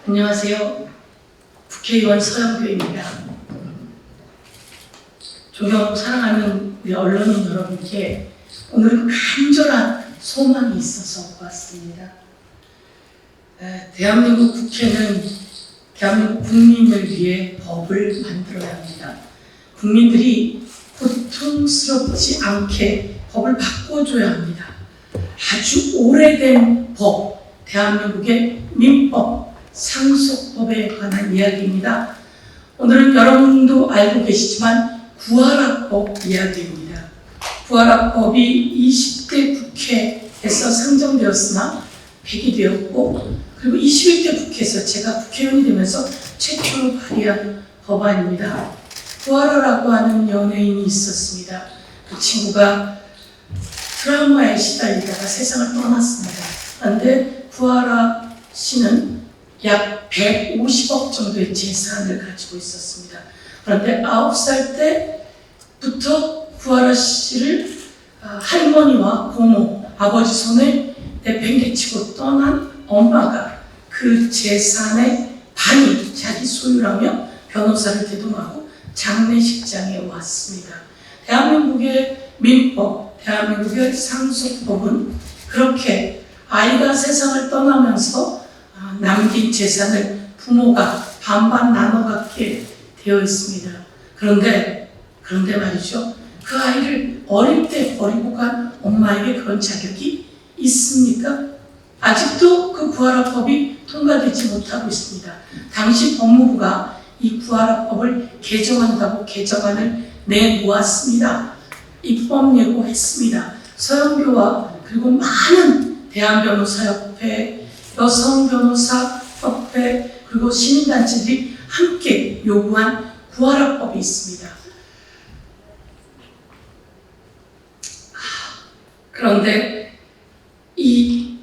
안녕하세요. 국회의원 서영교입니다. 존경 사랑하는 우리 언론인 여러분께 오늘은 간절한 소망이 있어서 왔습니다. 대한민국 국회는 대한민국 국민을 위해 법을 만들어야 합니다. 국민들이 고통스럽지 않게 법을 바꿔줘야 합니다. 아주 오래된 법, 대한민국의 민법, 상속법에 관한 이야기입니다. 오늘은 여러분도 알고 계시지만 구하라법 이야기입니다. 구하라법이 20대 국회에서 상정되었으나 폐기되었고, 그리고 21대 국회에서 제가 국회의원이 되면서 최초로 발의한 법안입니다. 구하라라고 하는 연예인이 있었습니다. 그 친구가 트라우마에 시달리다가 세상을 떠났습니다. 그런데 구하라 씨는 약 150억 정도의 재산을 가지고 있었습니다. 그런데 9살 때부터 구하라 씨를 할머니와 고모, 아버지 손에 내팽개치고 떠난 엄마가 그 재산의 반이 자기 소유라며 변호사를 대동하고 장례식장에 왔습니다. 대한민국의 민법, 대한민국의 상속법은 그렇게 아이가 세상을 떠나면서 남긴 재산을 부모가 반반 나눠 갖게 되어 있습니다. 그런데 말이죠. 그 아이를 어릴 때 버리고 간 엄마에게 그런 자격이 있습니까? 아직도 그 구하라법이 통과되지 못하고 있습니다. 당시 법무부가 이 구하라법을 개정한다고 개정안을 내놓았습니다. 입법 예고했습니다. 서영교와 그리고 많은 대한변호사협회, 여성변호사협회, 그리고 시민단체들이 함께 요구한 구하라법이 있습니다. 그런데 이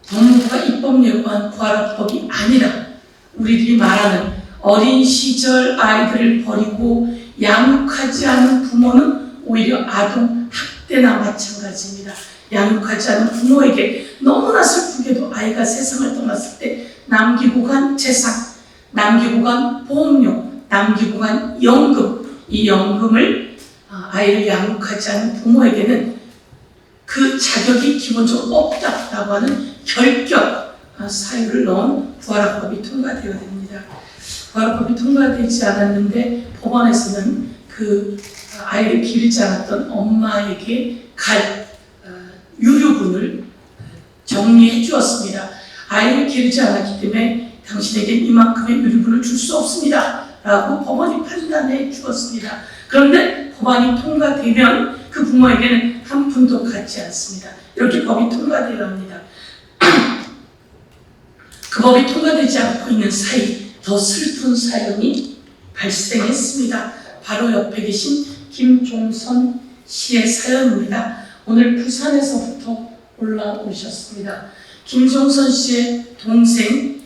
법무부가 입법 예고한 구하라법이 아니라 우리들이 말하는 어린 시절 아이들을 버리고 양육하지 않은 부모는 오히려 아동 학대나 마찬가지입니다. 양육하지 않은 부모에게 너무나 슬프게도 아이가 세상을 떠났을 때 남기고 간 재산, 남기고 간 보험료, 남기고 간 연금, 이 연금을 아이를 양육하지 않은 부모에게는 그 자격이 기본적으로 없다라고 하는 결격 사유를 넣은 구하라법이 통과되어야 됩니다. 구하라법이 통과되지 않았는데 법원에서는 그 아이를 기르지 않았던 엄마에게 갈 유류분을 정리해 주었습니다. 아이를 기르지 않았기 때문에 당신에게 이만큼의 유류분을 줄 수 없습니다 라고 법원이 판단해 주었습니다. 그런데 법안이 통과되면 그 부모에게는 한 푼도 갖지 않습니다. 이렇게 법이 통과되어야 합니다. 그 법이 통과되지 않고 있는 사이 더 슬픈 사연이 발생했습니다. 바로 옆에 계신 김종선 씨의 사연입니다. 오늘 부산에서부터 올라오셨습니다. 김종선 씨의 동생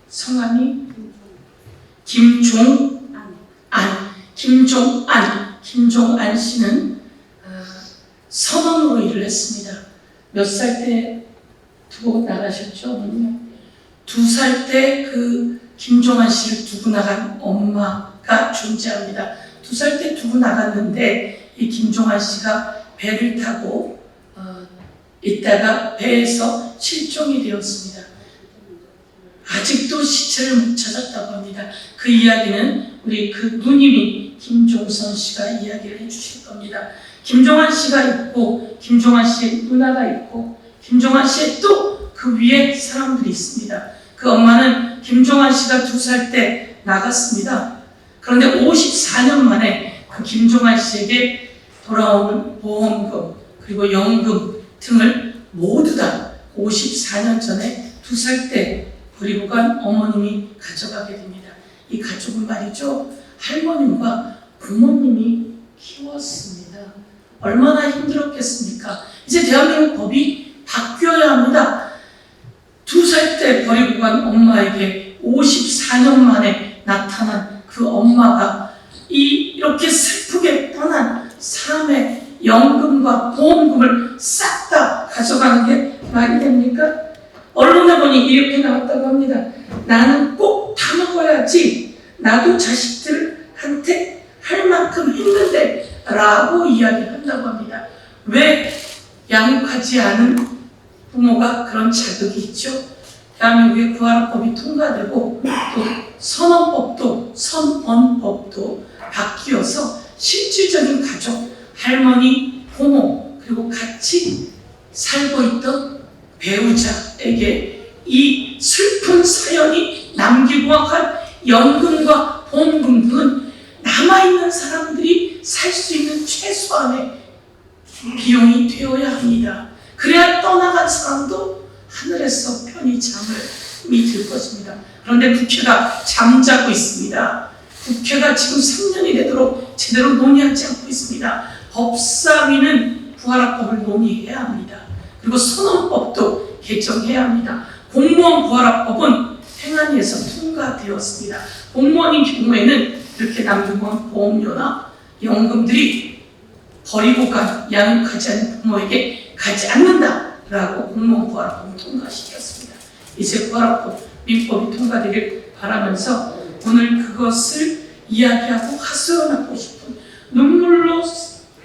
성함이 김종안 씨는 선원으로 일을 했습니다. 몇 살 때 두고 나가셨죠? 2살 때 그 김종안 씨를 두고 나간 엄마가 존재합니다. 2살 때 두고 나갔는데 이 김종안 씨가 배를 타고 있다가 배에서 실종이 되었습니다. 아직도 시체를 못 찾았다고 합니다. 그 이야기는 우리 그 누님이 김종선 씨가 이야기를 해주실 겁니다. 김종안 씨가 있고 김종안 씨의 누나가 있고 김종안 씨의 또 그 위에 사람들이 있습니다. 그 엄마는 김종안 씨가 2살 때 나갔습니다. 그런데 54년 만에 그 김종안 씨에게 돌아오는 보험금 그리고 연금 등을 모두 다 54년 전에 2살 때 버리고 간 어머님이 가져가게 됩니다. 이 가족은 말이죠, 할머님과 부모님이 키웠습니다. 얼마나 힘들었겠습니까? 이제 대한민국 법이 바뀌어야 합니다. 2살 때 버리고 간 엄마에게 54년 만에 나타난 그 엄마가 이렇게 슬프게 떠난 사람의 연금과 보험금을 싹 다 가져가는 게 말이 됩니까? 언론에 보니 이렇게 나왔다고 합니다. 나는 꼭 같이 나도 자식들한테 할 만큼 했는데 라고 이야기한다고 합니다. 왜 양육하지 않은 부모가 그런 자격이 있죠? 대한민국의 구하라법이 통과되고 또 선언법도 바뀌어서 실질적인 가족, 할머니, 부모, 그리고 같이 살고 있던 배우자에게 이 슬픈 사연이 남기고 간 연금과 보험금 등은 남아있는 사람들이 살 수 있는 최소한의 비용이 되어야 합니다. 그래야 떠나간 사람도 하늘에서 편히 잠을 들 것입니다. 그런데 국회가 잠자고 있습니다. 국회가 지금 3년이 되도록 제대로 논의하지 않고 있습니다. 법사위는 부활합법을 논의해야 합니다. 그리고 선언법도 개정해야 합니다. 공무원 부활합법은 행안위에서 통과되었습니다. 공무원인 경우에는 이렇게 남기고 보험료나 연금들이 버리고 간 양육하지 않은 부모에게 가지 않는다라고 공무원 부활합법을 통과시켰습니다. 이제 부활합법 민법이 통과되길 바라면서 오늘 그것을 이야기하고 하소연하고 싶은 눈물로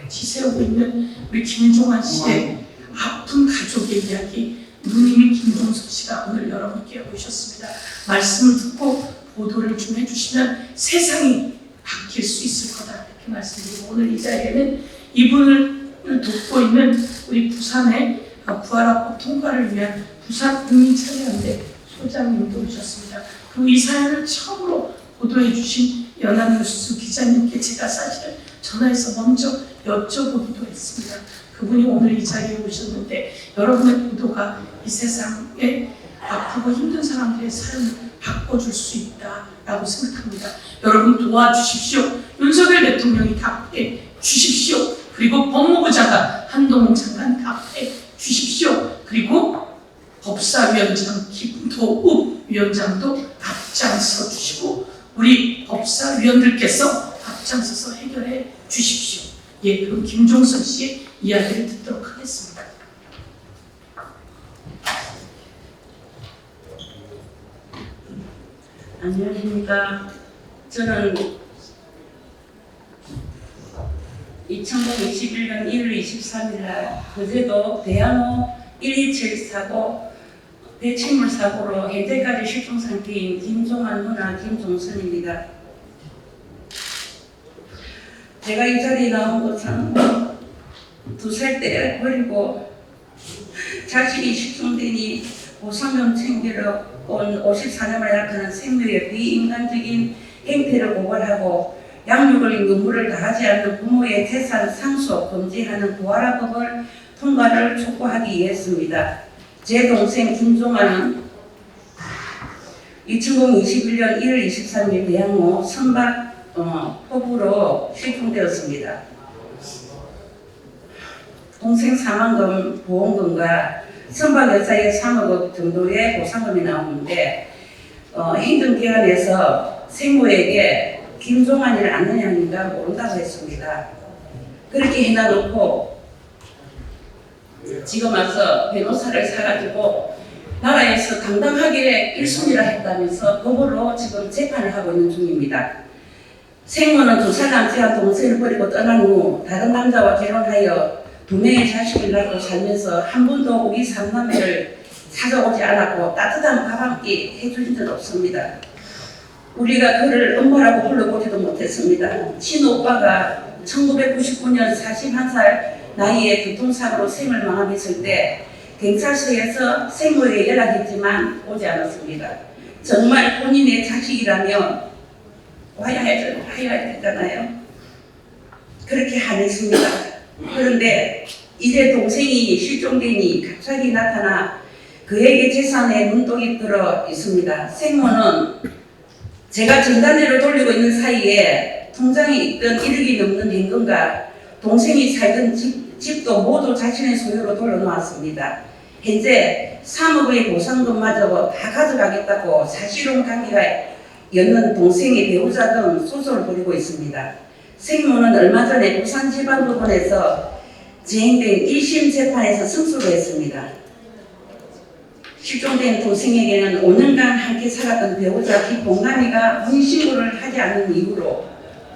지새우고 있는 우리 김종환 씨의 아픈 가족의 이야기, 누님인 김종석 씨가 오늘 여러분께 오셨습니다. 말씀을 듣고 보도를 좀 해주시면 세상이 바뀔 수 있을 거다 이렇게 말씀드리고, 오늘 이 자리에는 이분을 돕고 있는 우리 부산의 부활합법 통과를 위한 부산 국민참여연대 소장님도 오셨습니다. 그리고 이 사연을 처음으로 보도해 주신 연합뉴스 기자님께 제가 사실은 전화해서 먼저 여쭤보기도 했습니다. 그분이 오늘 이 자리에 오셨는데 여러분의 보도가 이 세상에 아프고 힘든 사람들의 삶을 바꿔줄 수 있다라고 생각합니다. 여러분 도와주십시오. 윤석열 대통령이 답해 주십시오. 그리고 법무부 장관 한동훈 장관 답해 주십시오. 그리고 법사위원장 김도읍 위원장도 앞장서 주시고 우리 법사위원들께서 앞장서서 해결해 주십시오. 예, 그럼 김종선 씨의 이야기를 듣도록 하겠습니다. 안녕하십니까. 저는 2021년 1월 23일 날 거제도 대한호 127 사고 배치물 사고로 현재까지 실종 상태인 김종환 누나 김종선입니다. 제가 이 자리에 나온 것은 2살 때 버리고 자식이 실종되니 보상금 챙기러 온 54년을 약하는 생명의 비인간적인 행태를 고발하고 양육을 의무를 다하지 않는 부모의 재산 상속 금지하는 부활합법을 통과를 촉구하기 위해서입니다. 제 동생 김종환은 2021년 1월 23일 대학로 선박 폭우로 실종되었습니다. 동생 사망금, 보험금과 선박 여사의 3억 정도의 보상금이 나오는데 행정기관에서 생모에게 김종환이를 아는 양인가 모른다고 했습니다. 그렇게 해놔놓고 지금 와서 변호사를 사가지고 나라에서 당당하게 1순위라 했다면서 그걸로 지금 재판을 하고 있는 중입니다. 생모는 2살 남자한 동생을 버리고 떠난 후 다른 남자와 결혼하여 2명의 자식을 낳고 살면서 한 번도 우리 3남매를 찾아오지 않았고 따뜻한 밥 한 끼 해주신 적 없습니다. 우리가 그를 엄마라고 불러보지도 못했습니다. 친오빠가 1999년 41살 나이에 교통사고로 생을 마감했을 때 경찰서에서 생모에게 연락했지만 오지 않았습니다. 정말 본인의 자식이라면 와야 했잖아요. 그렇게 안 했습니다. 그런데 이제 동생이 실종되니 갑자기 나타나 그에게 재산에 눈독이 들어 있습니다. 생모는 제가 전단지를 돌리고 있는 사이에 통장에 있던 1억이 넘는 현금과 동생이 살던 집도 모두 자신의 소유로 돌려놓았습니다. 현재 3억의 보상금마저 다 가져가겠다고 사실혼 관계가 였는 동생의 배우자 등 소송을 벌이고 있습니다. 생모는 얼마 전에 부산지방법원에서 진행된 1심 재판에서 승소를 했습니다. 실종된 동생에게는 5년간 함께 살았던 배우자 김봉남이가 혼인신고를 하지 않은 이유로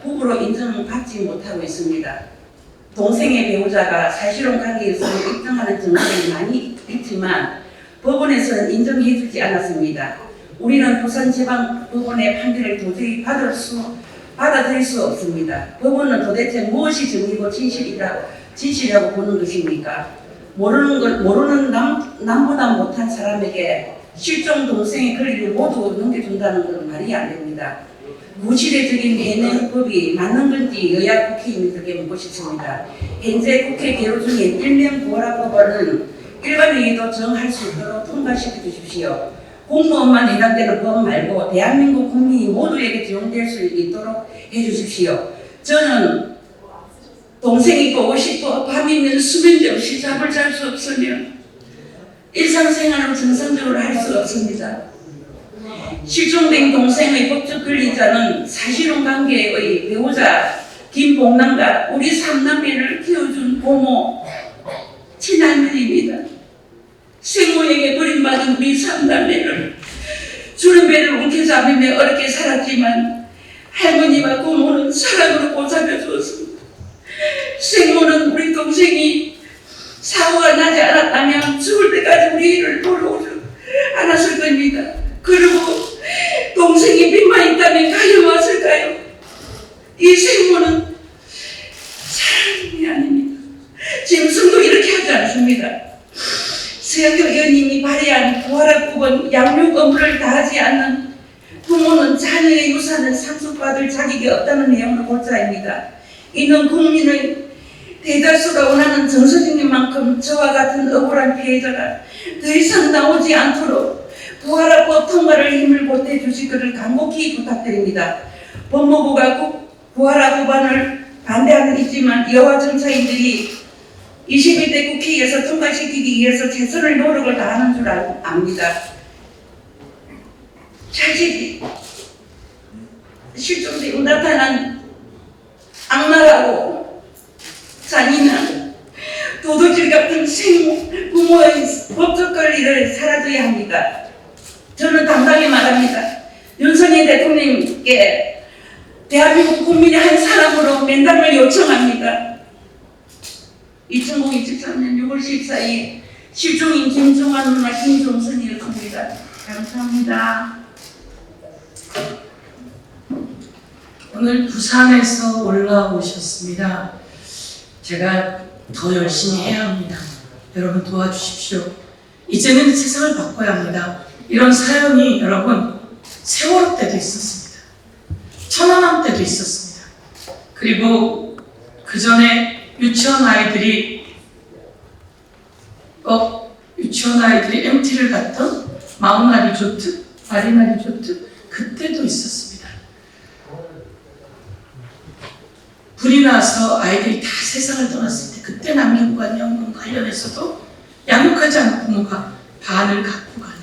부부로 인정받지 못하고 있습니다. 동생의 배우자가 사실혼 관계에서 입증하는 증거들이 많이 있지만 법원에서는 인정해주지 않았습니다. 우리는 부산지방법원의 판결을 도저히 받아들일 수 없습니다. 법원은 도대체 무엇이 정의고 진실이라고 보는 것입니까? 모르는 남보다 못한 사람에게 실종 동생의 권리를 모두 넘겨준다는 것은 말이 안 됩니다. 무시대적인 해내법이 맞는 건지 여야 국회의원들에게 묻고 싶습니다. 현재 국회 개로 중에 일명 부활법안은 일반회의도 정할 수 있도록 통과시켜 주십시오. 공무원만 해당되는 법 말고 대한민국 국민이 모두에게 적용될 수 있도록 해주십시오. 저는 동생이 보고 싶어 밤이면 수면제 없이 잠을 잘 수 없으면 일상생활을 정상적으로 할 수 없습니다. 실종된 동생의 법적 권리자는 사실혼 관계의 배우자 김봉남과 우리 3남매를 키워준 고모 친할머니입니다. 생모에게 버림받은 우리 3남매를 주는 배를 움켜잡으며 어렵게 살았지만 할머니와 고모는 사랑으로 보살펴 주었습니다. 생모는 우리 동생이 사고가 나지 않았다면 죽을 때까지 우리를 돌아오지 않았을 겁니다. 그리고 동생이 빚만 있다면 가려왔을까요? 이 생모는 사람이 아닙니다. 짐승도 이렇게 하지 않습니다. 서영교 의원님이 발의한 부활학법은 양육 업무를 다하지 않는 부모는 자녀의 유산을 상속받을 자격이 없다는 내용으로 골자입니다. 이는 국민의 대다수가 원하는 정서적인 만큼 저와 같은 억울한 피해자가 더 이상 나오지 않도록 부활학법 통과를 힘을 보태 주실 것을 간곡히 부탁드립니다. 법무부가 부활학법안을 반대하는 있지만 여와 정치인들이 21대 국회에서 통과시키기 위해서 최선의 노력을 다하는 줄 압니다. 자식이 실종되고 나타난 악마라고 잔인한 도둑질 같은 부모의 법적 권리를 사라져야 합니다. 저는 당당히 말합니다. 윤석열 대통령님께 대한민국 국민의 한 사람으로 면담을 요청합니다. 2023년 6월 14일 실종인 김종환 누나 김종선이었습니다. 감사합니다. 오늘 부산에서 올라오셨습니다. 제가 더 열심히 해야 합니다. 여러분 도와주십시오. 이제는 세상을 바꿔야 합니다. 이런 사연이 여러분 세월호 때도 있었습니다. 천안함 때도 있었습니다. 그리고 그 전에 유치원 아이들이 MT를 갔던 마음날이 좋듯 마리날이 좋듯 그때도 있었습니다. 불이 나서 아이들이 다 세상을 떠났을 때 그때 남녀구간 연금 관련해서도 양육하지 않은 부모가 반을 갖고 가는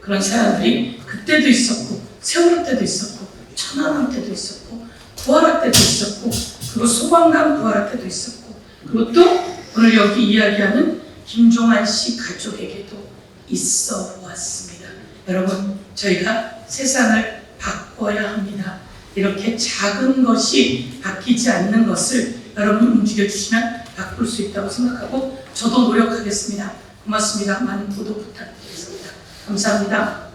그런 사람들이 그때도 있었고 세월호 때도 있었고 천안함 때도 있었고 부활할 때도 있었고 그리고 소방관 부활할 때도 있었고 그리고 또 오늘 여기 이야기하는 김종환 씨 가족에게도 있어 왔습니다. 여러분 저희가 세상을 바꿔야 합니다. 이렇게 작은 것이 바뀌지 않는 것을 여러분 움직여주시면 바꿀 수 있다고 생각하고 저도 노력하겠습니다. 고맙습니다. 많은 구독 부탁드리겠습니다. 감사합니다.